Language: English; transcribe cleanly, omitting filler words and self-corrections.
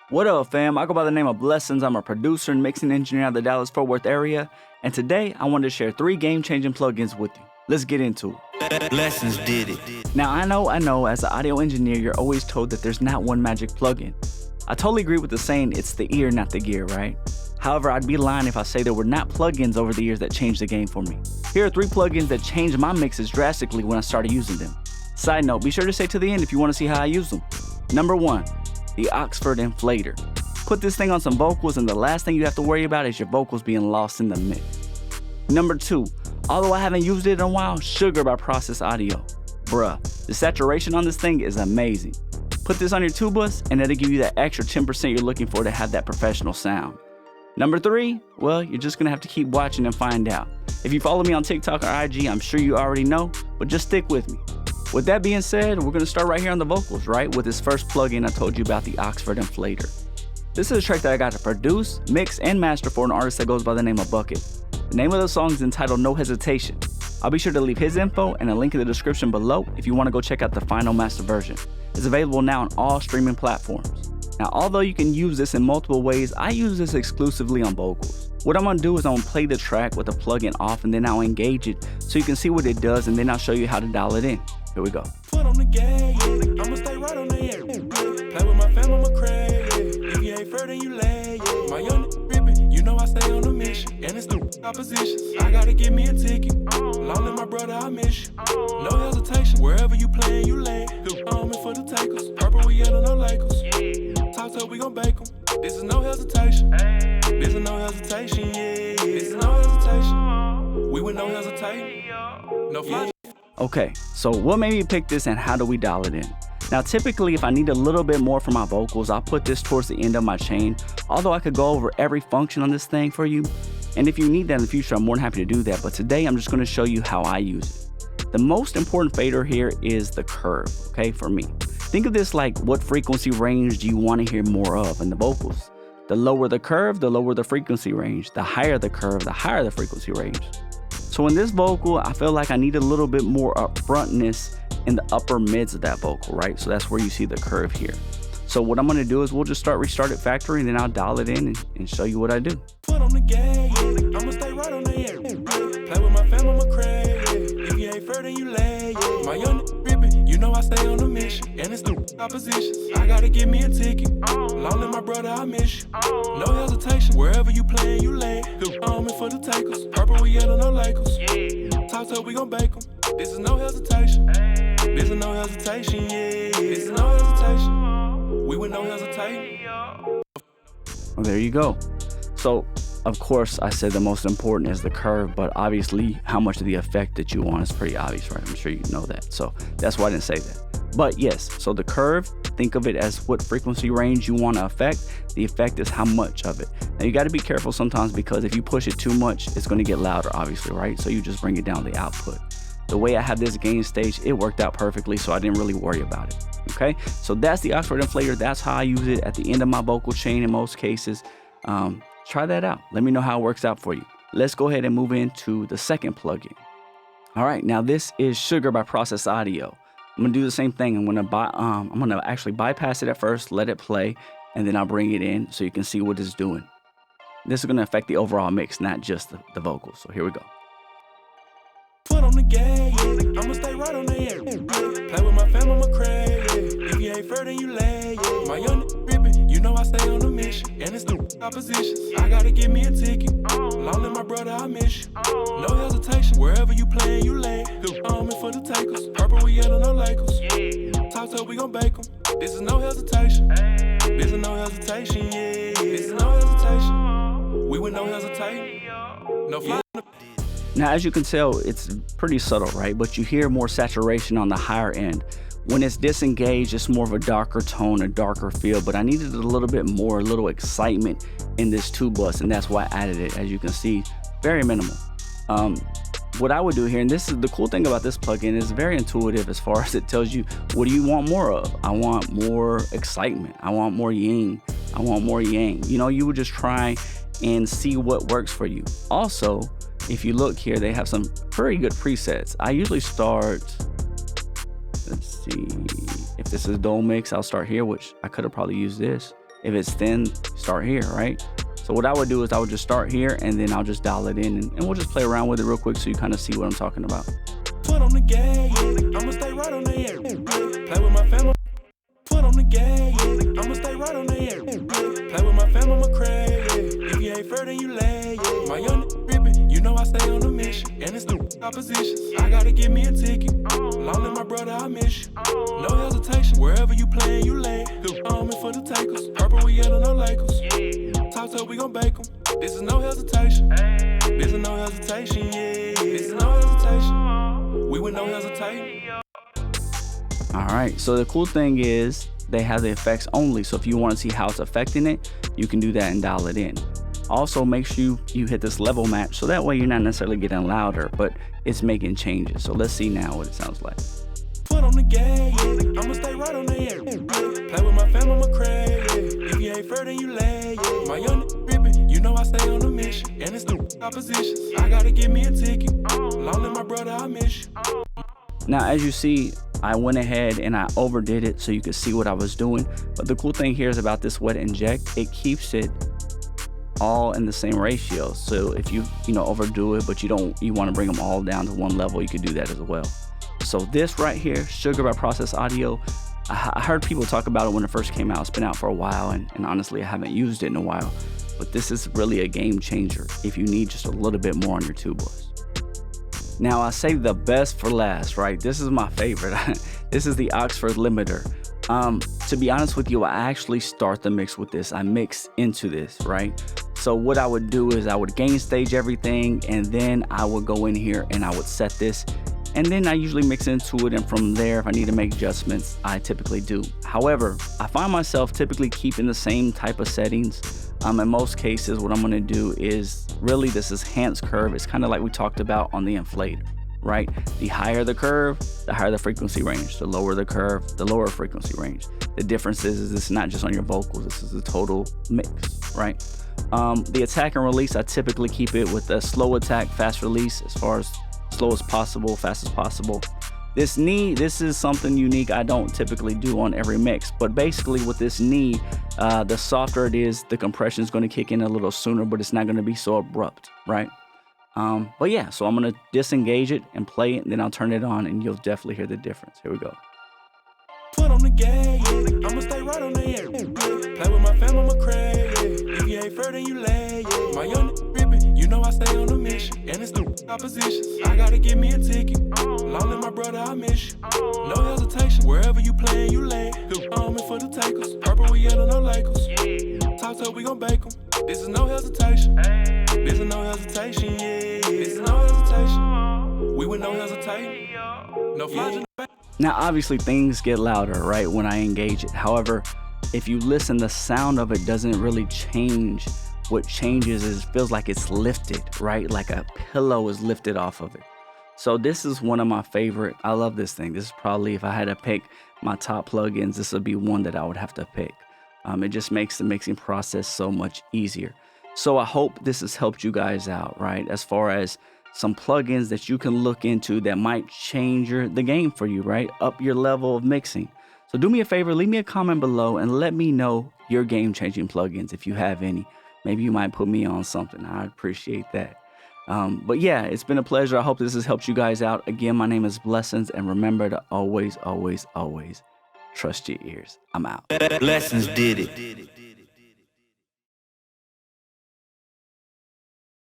What up, fam? I go by the name of Blessons. I'm a producer and mixing engineer out of the Dallas-Fort Worth area, and today I wanted to share 3 game-changing plugins with you. Let's get into it. Blessons did it. Now, I know, as an audio engineer, you're always told that there's not one magic plugin. I totally agree with the saying, it's the ear, not the gear, right? However, I'd be lying if I say there were not plugins over the years that changed the game for me. Here are 3 plugins that changed my mixes drastically when I started using them. Side note, be sure to stay to the end if you want to see how I use them. Number 1. The Oxford Inflator. Put this thing on some vocals and the last thing you have to worry about is your vocals being lost in the mix. Number 2, although I haven't used it in a while, Sugar by Process Audio. Bruh, the saturation on this thing is amazing. Put this on your tubas and it'll give you that extra 10% you're looking for to have that professional sound. Number 3, well, you're just gonna have to keep watching and find out. If you follow me on TikTok or IG, I'm sure you already know, but just stick with me. With that being said, we're gonna start right here on the vocals, right? With this first plugin I told you about, the Oxford Inflator. This is a track that I got to produce, mix, and master for an artist that goes by the name of Bukit. The name of the song is entitled No Hesitation. I'll be sure to leave his info and a link in the description below if you want to go check out the final master version. It's available now on all streaming platforms. Now, although you can use this in multiple ways, I use this exclusively on vocals. What I'm gonna do is I'm gonna play the track with the plugin off and then I'll engage it so you can see what it does and then I'll show you how to dial it in. Here we go. Foot on the gas, yeah. I'ma stay right on the air. Play with my fam, I'ma crave, yeah. If you ain't fair, then you lay, yeah. My young rippin', you know I stay on a mission. And it's the opposition. I gotta get me a ticket. Long my brother, I miss you. No hesitation. Wherever you playin', you lay. I'm in for the takers. Purple, we yellow, no Lakers. Talk to we gon' bake 'em. This is no hesitation. This is no hesitation, yeah. This is no hesitation. We with no hesitation. No fly. Okay, so what made me pick this and how do we dial it in? Now typically if I need a little bit more for my vocals, I'll put this towards the end of my chain, although I could go over every function on this thing for you. And if you need that in the future, I'm more than happy to do that, but today I'm just gonna show you how I use it. The most important fader here is the curve, okay, for me. Think of this like what frequency range do you wanna hear more of in the vocals? The lower the curve, the lower the frequency range. The higher the curve, the higher the frequency range. So in this vocal, I feel like I need a little bit more upfrontness in the upper mids of that vocal, right? So that's where you see the curve here. So what I'm gonna do is we'll just restart it factory and then I'll dial it in and show you what I do. Foot on the gas, yeah. I'ma stay right on the air. Play with my fam, I'ma crave, yeah. If you ain't fair, then you lay, yeah. My young rippin', you know I stay on a mission. And it's the opposition. I gotta get me a ticket. Long my brother, I miss you. No hesitation. Wherever you playin', you lay. I'm in for the takers. Purple, we yellow, no Lakers. Talk to we gon' bake 'em. This is no hesitation. This is no hesitation, yeah. This is no hesitation. We with no hesitation. Well, there you go. So of course I said the most important is the curve, but obviously how much of the effect that you want is pretty obvious, right? I'm sure you know that. So that's why I didn't say that. But yes, so the curve, think of it as what frequency range you want to affect. The effect is how much of it. Now you got to be careful sometimes because if you push it too much, it's going to get louder, obviously, right? So you just bring it down the output. The way I have this gain stage, it worked out perfectly, so I didn't really worry about it. Okay, so that's the Oxford Inflator. That's how I use it at the end of my vocal chain in most cases. Try that out. Let me know how it works out for you. Let's go ahead and move into the second plugin. All right, now this is Sugar by Process Audio. I'm gonna do the same thing. I'm gonna actually bypass it at first, let it play, and then I'll bring it in so you can see what it's doing. This is gonna affect the overall mix, not just the vocals. So here we go. Foot on the gas, yeah. I'ma stay right on the air. Play with my fam, I'ma crave, yeah. If you ain't fair, then you lay, yeah. My young rippin', you know I stay on a mission. And it's the opposition. I gotta get me a ticket. Long my brother, I miss you. No hesitation. Wherever you playin', you lay. I'm in for the takers. Purple, we yellow, no Lakers. Talk to we gon' bake 'em. This is no hesitation. This is no hesitation, yeah. This is no hesitation. We with no hesitation. No fly. Now, as you can tell, it's pretty subtle, right? But you hear more saturation on the higher end. When it's disengaged, it's more of a darker tone, a darker feel, but I needed a little bit more, a little excitement in this tube bus, and that's why I added it. As you can see, very minimal. What I would do here, and this is the cool thing about this plugin, is very intuitive as far as it tells you, what do you want more of? I want more excitement. I want more yin. I want more yang. You know, you would just try and see what works for you. Also, if you look here, they have some pretty good presets. I usually start, let's see, if this is Dole Mix, I'll start here, which I could have probably used this. If it's thin, start here, right? So what I would do is I would just start here and then I'll just dial it in and we'll just play around with it real quick so you kind of see what I'm talking about. Put on the gas, yeah. I'ma stay right on the air. Play with my family. Put on the gas, yeah. I'ma stay right on the air. Play with my family, I'ma crash. If you ain't fair, then you lay. Yeah. My young rippin', you know I stay on a mission. And it's the oppositions. I gotta get me a ticket. Long live my brother, I miss you. No hesitation. Wherever you playin', you lay. I'm in for the takers. Purple, we yellin' no Lakers. Talk to we gon' bake 'em. This is no hesitation. This is no hesitation, yeah. This is no hesitation. We with no hesitation. All right, so the cool thing is they have the effects only. So if you want to see how it's affecting it, you can do that and dial it in. Also, make sure you hit this level match so that way you're not necessarily getting louder, but it's making changes. So let's see now what it sounds like. Put on the gas, yeah. I'ma stay right on the air. Play with my family, I'ma crash. If you ain't fair, then you lay. My young rippin', you know I stay on a mission. And it's the oppositions. I gotta get me a ticket. Long live my brother, I miss you. Now, as you see, I went ahead and I overdid it so you could see what I was doing. But the cool thing here is about this wet inject, it keeps it all in the same ratio. So if you overdo it, but you want to bring them all down to one level, you could do that as well. So this right here, Sugar by Process Audio, I heard people talk about it when it first came out. It's been out for a while, and honestly, I haven't used it in a while. But this is really a game changer if you need just a little bit more on your tubas. Now, I saved the best for last, right? This is my favorite. This is the Oxford Limiter. To be honest with you, I actually start the mix with this. I mix into this, right? So what I would do is I would gain stage everything, and then I would go in here and I would set this. And then I usually mix into it, and from there, if I need to make adjustments, I typically do. However, I find myself typically keeping the same type of settings. In most cases, what I'm gonna do is, really this is Hans curve. It's kind of like we talked about on the inflator, right? The higher the curve, the higher the frequency range. The lower the curve, the lower frequency range. The difference is this is not just on your vocals, this is the total mix, right? The attack and release, I typically keep it with a slow attack, fast release, as far as slow as possible, fast as possible. This knee, this is something unique I don't typically do on every mix, but basically with this knee, the softer it is, the compression is going to kick in a little sooner, but it's not going to be so abrupt, right? But yeah, so I'm going to disengage it and play it, and then I'll turn it on, and you'll definitely hear the difference. Here we go. Put on the gas, yeah. I'ma stay right on the air. Play with my family, I'ma crash. If you ain't fair, then you lay. My young rippin', you know I stay on a mission. And it's the oppositions. I gotta get me a ticket. Long live my brother, I miss you. No hesitation. Wherever you playin', you lay. I'm in for the takers. Purple, we yellin' no Lakers. Talk to we gon' bake 'em. This is no hesitation. This is no hesitation, yeah. This is no hesitation. We with no hesitation. No flash in the back. Now, obviously things get louder, right, when I engage it. However, if you listen, the sound of it doesn't really change. What changes is it feels like it's lifted, right? Like a pillow is lifted off of it. So this is one of my favorite. I love this thing. This is probably, if I had to pick my top plugins, this would be one that I would have to pick. It just makes the mixing process so much easier. So I hope this has helped you guys out, right? As far as some plugins that you can look into that might change the game for you, right? Up your level of mixing. So do me a favor, leave me a comment below and let me know your game-changing plugins if you have any. Maybe you might put me on something. I'd appreciate that. But yeah, it's been a pleasure. I hope this has helped you guys out. Again, my name is Blessons, and remember to always, always, always trust your ears. I'm out. Blessons did it.